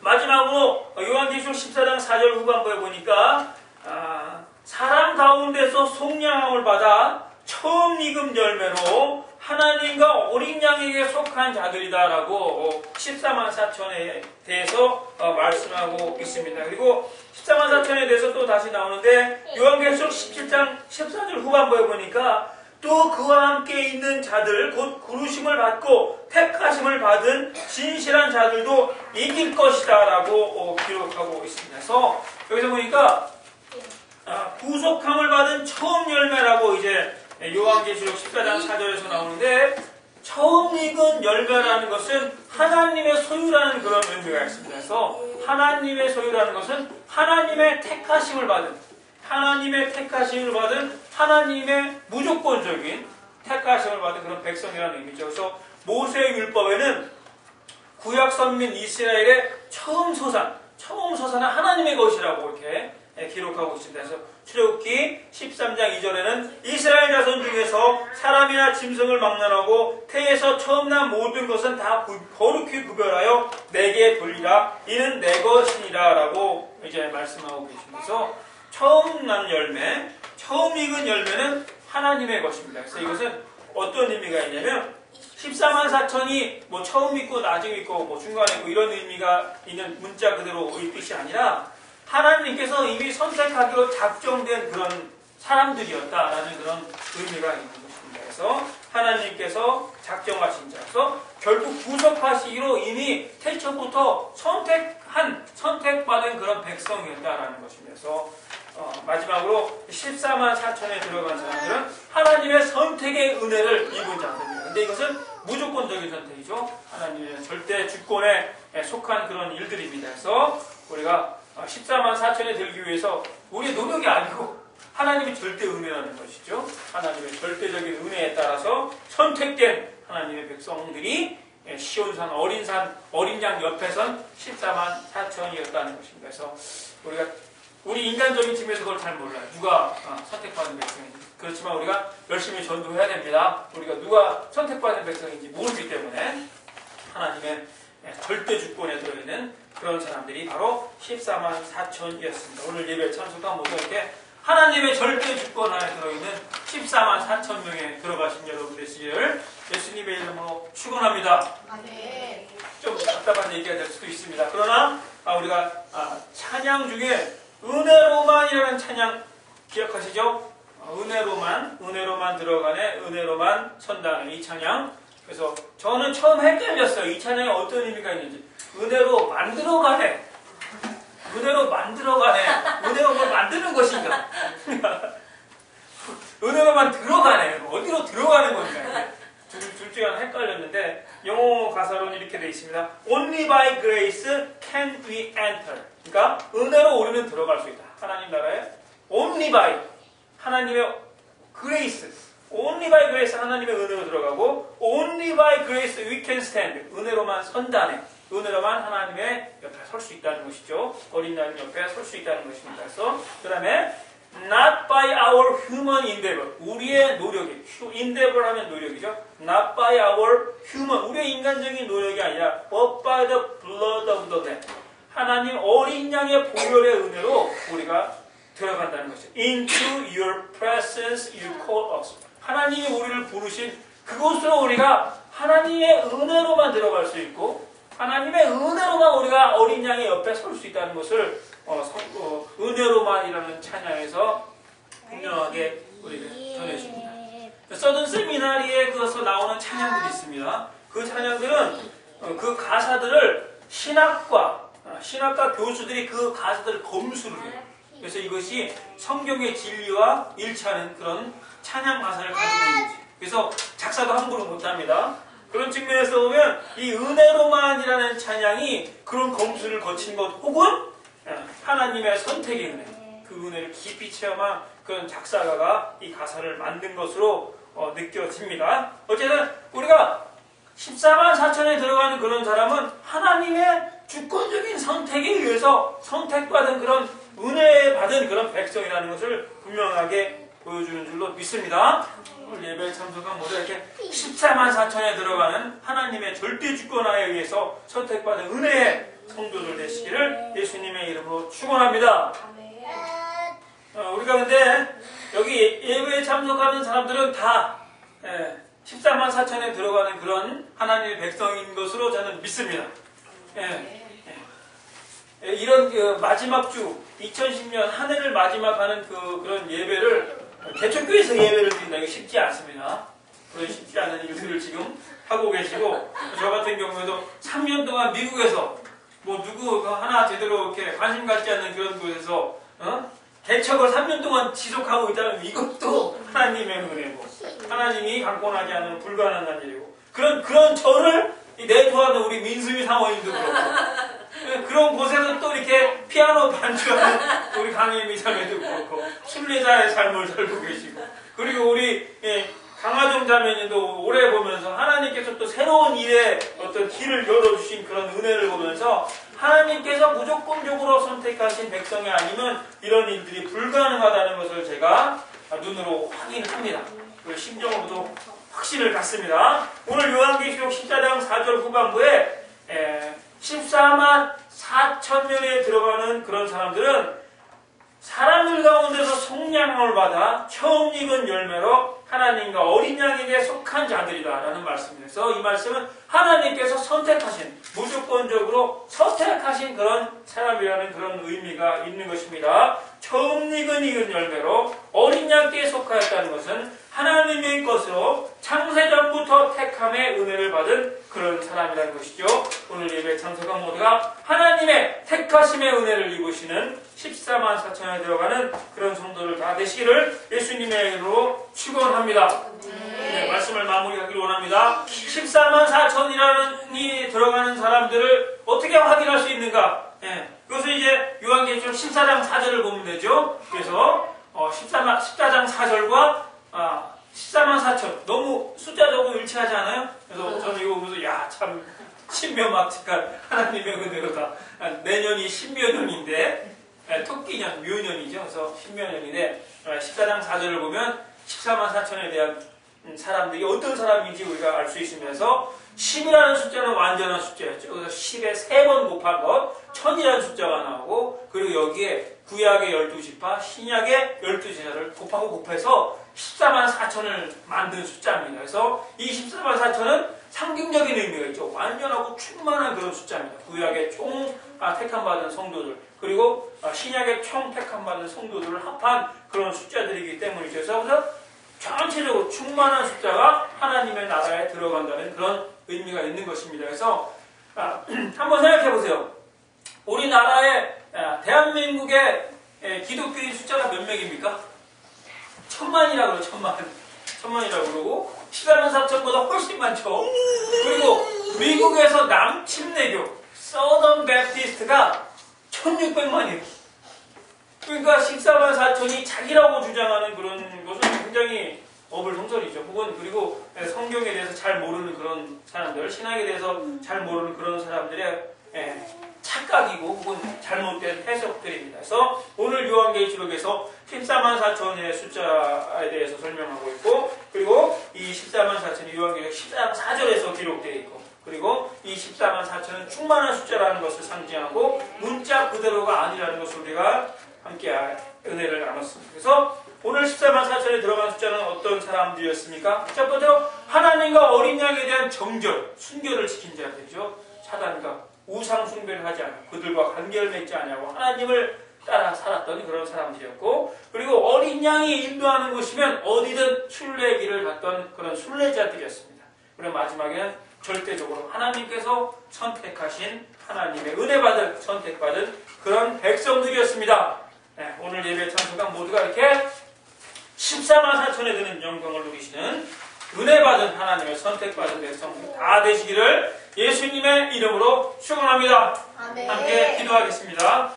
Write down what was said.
마지막으로 요한계시록 14장 4절 후반부에 보니까 사람 가운데서 속량함을 받아 처음 익은 열매로 하나님과 어린 양에게 속한 자들이다라고 14만 4천에 대해서 말씀하고 있습니다. 그리고 14만 4천에 대해서 또 다시 나오는데 요한계시록 17장 14절 후반부에 보니까 또 그와 함께 있는 자들 곧 부르심을 받고 택하심을 받은 진실한 자들도 이길 것이다 라고 기록하고 있습니다. 그래서 여기서 보니까 구속함을 받은 처음 열매라고 이제 요한계시록 14장 4절에서 나오는데 처음 익은 열매라는 것은 하나님의 소유라는 그런 의미가 있습니다. 그래서 하나님의 소유라는 것은 하나님의 택하심을 받은 하나님의 무조건적인 택하심을 받은 그런 백성이라는 의미죠. 그래서 모세의 율법에는 구약 선민 이스라엘의 처음 소산은 하나님의 것이라고 이렇게 기록하고 있습니다. 그래서 출애굽기 13장 2절에는 이스라엘 자손 중에서 사람이나 짐승을 막론하고 태에서 처음 난 모든 것은 다 거룩히 구별하여 내게 돌리라. 이는 내 것이니라 라고 이제 말씀하고 계시면서 처음 난 열매, 처음 익은 열매는 하나님의 것입니다. 그래서 이것은 어떤 의미가 있냐면 14만 4천이 뭐 처음 있고 나중 있고 뭐 중간에 있고 이런 의미가 있는 문자 그대로의 뜻이 아니라 하나님께서 이미 선택하기로 작정된 그런 사람들이었다라는 그런 의미가 있는 것입니다. 그래서 하나님께서 작정하신 자서 결국 구속하시기로 이미 태초부터 선택받은 그런 백성이었다라는 것이면서 마지막으로 14만 4천에 들어간 사람들은 하나님의 선택의 은혜를 입은 자들입니다. 근데 이것은 무조건적인 선택이죠. 하나님의 절대 주권에 속한 그런 일들입니다. 그래서 우리가 14만 4천에 들기 위해서 우리의 노력이 아니고 하나님의 절대 은혜라는 것이죠. 하나님의 절대적인 은혜에 따라서 선택된 하나님의 백성들이 시온산, 어린 양 옆에 선 14만 4천이었다는 것입니다. 그래서 우리 인간적인 측면에서 그걸 잘 몰라요. 누가 선택받은 백성인지. 그렇지만 우리가 열심히 전도해야 됩니다. 우리가 누가 선택받은 백성인지 모르기 때문에 하나님의 절대 주권에 들어있는 그런 사람들이 바로 14만 4천이었습니다. 오늘 예배 참석한 모두 이렇게 하나님의 절대 주권 안에 들어있는 14만 4천 명에 들어가신 여러분 되시기를 예수님의 이름으로 축원합니다. 네. 좀 답답한 얘기가 될 수도 있습니다. 그러나 우리가 찬양 중에 은혜로만이라는 찬양 기억하시죠? 은혜로만 들어가네, 은혜로만 선다는 이 찬양. 그래서 저는 처음 헷갈렸어요. 이 찬양에 어떤 의미가 있는지. 은혜로 만들어가네. 은혜로 뭘 만드는 것인가? 은혜로만 들어가네. 어디로 들어가는 건가? 둘 중에 하나 헷갈렸는데 영어 가사로는 이렇게 되어 있습니다. Only by grace can we enter. 그러니까 은혜로 우리는 들어갈 수 있다. 하나님 나라에 Only by 하나님의 grace, Only by grace 하나님의 은혜로 들어가고 Only by grace we can stand. 은혜로만 선다네. 은혜로만 하나님의 옆에 설 수 있다는 것이죠. 어린 양 옆에 설 수 있다는 것입니다. 그래서 그 다음에 Not by our human endeavor. 우리의 노력이, endeavor 하면 노력이죠. Not by our human, 우리의 인간적인 노력이 아니라 but by the blood of the Lamb. 하나님 어린 양의 보혈의 은혜로 우리가 들어간다는 것이죠. Into your presence you call us. 하나님이 우리를 부르신 그곳으로 우리가 하나님의 은혜로만 들어갈 수 있고 하나님의 은혜로만 우리가 어린 양의 옆에 설 수 있다는 것을 은혜로만이라는 찬양에서 분명하게 우리에게 전해줍니다. 서든 세미나리에 그것서 나오는 찬양들이 있습니다. 그 찬양들은 그 가사들을 신학과 교수들이 그 가사들을 검수를 해요. 그래서 이것이 성경의 진리와 일치하는 그런 찬양 가사를 가지고 있는지. 그래서 작사도 함부로 못합니다. 그런 측면에서 보면 이 은혜로만이라는 찬양이 그런 검수를 거친 것 혹은 하나님의 선택의 은혜, 그 은혜를 깊이 체험한 그런 작사가가 이 가사를 만든 것으로 느껴집니다. 어쨌든 우리가 14만 4천에 들어가는 그런 사람은 하나님의 주권적인 선택에 의해서 선택받은 그런 은혜 받은 그런 백성이라는 것을 분명하게 보여주는 줄로 믿습니다. 오늘 예배에 참석한 모두 이렇게 14만 4천에 들어가는 하나님의 절대 주권하에 의해서 선택받은 은혜의 성도들 되시기 예수님의 이름으로 축원합니다. 우리가 근데 여기 예배에 참석하는 사람들은 다 14만 4천에 들어가는 그런 하나님의 백성인 것으로 저는 믿습니다. 이런 그 마지막 주 2010년 한 해를 마지막하는 그런 예배를 개척교회에서 예배를 드린다 이게 쉽지 않습니다. 그런 쉽지 않은 일들을 지금 하고 계시고 저 같은 경우에도 3년 동안 미국에서 뭐 누구 하나 제대로 이렇게 관심 갖지 않는 그런 곳에서 개척을 3년 동안 지속하고 있다면 이것도 하나님의 은혜고 하나님이 강권하지 않으면 불가능한 일이고 그런 저를 내조하는 우리 민수미 사모님도 그렇고 그런 곳에서 또 이렇게 피아노 반주하는 우리 강혜미 자매도 그렇고 순례자의 삶을 살고 계시고 그리고 우리 강하정 자매님도 오래 보면서 하나님께서 또 새로운 일에 어떤 길을 열어주신 그런 은혜를 보면서 하나님께서 무조건적으로 선택하신 백성이 아니면 이런 일들이 불가능하다는 것을 제가 눈으로 확인합니다. 그리고 심정으로도 확신을 갖습니다. 오늘 요한계시록 14장 4절 후반부에 14만 4천 명에 들어가는 그런 사람들은 사람들 가운데서 속량을 받아 처음 익은 열매로 하나님과 어린 양에게 속한 자들이다라는 말씀이라서 이 말씀은 하나님께서 선택하신 무조건적으로 선택하신 그런 사람이라는 그런 의미가 있는 것입니다. 처음 익은 열매로 어린 양께 속하였다는 것은 하나님의 것으로 창세전부터 택함의 은혜를 받은 그런 사람이라는 것이죠. 오늘 예배 참석한 모두가 하나님의 택하심의 은혜를 입으시는 14만 4천에 들어가는 그런 성도를 다 되시기를 예수님의 이름으로 축원합니다. 네, 말씀을 마무리하기를 원합니다. 14만 4천이라는 들어가는 사람들을 어떻게 확인할 수 있는가? 그것은 이제 요한계시록 14장 4절을 보면 되죠. 그래서 14장 4절과 14만 4천 너무 숫자적으로 일치하지 않아요? 그래서 저는 이거 보면서 참 신묘막측한 하나님의 은혜로다. 내년이 신묘년인데 토끼년 묘년이죠. 그래서 신묘년인데 14장 4절을 보면 14만 4천에 대한 사람들이 어떤 사람인지 우리가 알 수 있으면서 10이라는 숫자는 완전한 숫자였죠. 그래서 10에 3번 곱한 것 1000이라는 숫자가 나오고 그리고 여기에 구약의 12지파 신약의 12제자를 곱해서 14만 4천을 만든 숫자입니다. 그래서 이 14만 4천은 상징적인 의미가 있죠. 완전하고 충만한 그런 숫자입니다. 구약의 총 택함받은 성도들 그리고 신약의 총 택함받은 성도들을 합한 그런 숫자들이기 때문이죠. 그래서 전체적으로 충만한 숫자가 하나님의 나라에 들어간다는 그런 의미가 있는 것입니다. 그래서 한번 생각해 보세요. 우리나라의 대한민국의 기독교인 숫자가 몇 명입니까? 1000만이라고 그래요. 1000만이라고 그러고 14만 4천보다 훨씬 많죠. 그리고 미국에서 남침례교 서던 베프티스트가 1600만이에요. 그러니까 14만 4천이 자기라고 주장하는 그런 것은 굉장히 어불성설이죠. 혹은 그리고 성경에 대해서 잘 모르는 그런 사람들, 신학에 대해서 잘 모르는 그런 사람들의 착각이고 혹은 잘못된 해석들입니다. 그래서 오늘 요한계시록에서 14만 4천의 숫자에 대해서 설명하고 있고 그리고 이 14만 4천이 요한계시록 14장 4절에서 기록되어 있고 그리고 이 14만 4천은 충만한 숫자라는 것을 상징하고 문자 그대로가 아니라는 것을 우리가 함께 은혜를 나눴습니다. 그래서 오늘 14만 4천에 들어간 숫자는 어떤 사람들이었습니까? 첫 번째로 하나님과 어린 양에 대한 정절, 순결을 지킨 자들이죠. 사단과 우상 숭배를 하지 않고 그들과 관계를 맺지 않냐고 하나님을 따라 살았던 그런 사람들이었고 그리고 어린 양이 인도하는 곳이면 어디든 순례길을 갔던 그런 순례자들이었습니다. 그리고 마지막에는 절대적으로 하나님께서 선택하신 하나님의 은혜 받은 선택받은 그런 백성들이었습니다. 네, 오늘 예배 참석한 모두가 이렇게 14만 4천에 드는 영광을 누리시는 은혜 받은 하나님의 선택받은 백성들 다 되시기를 예수님의 이름으로 축원합니다. 함께 기도하겠습니다.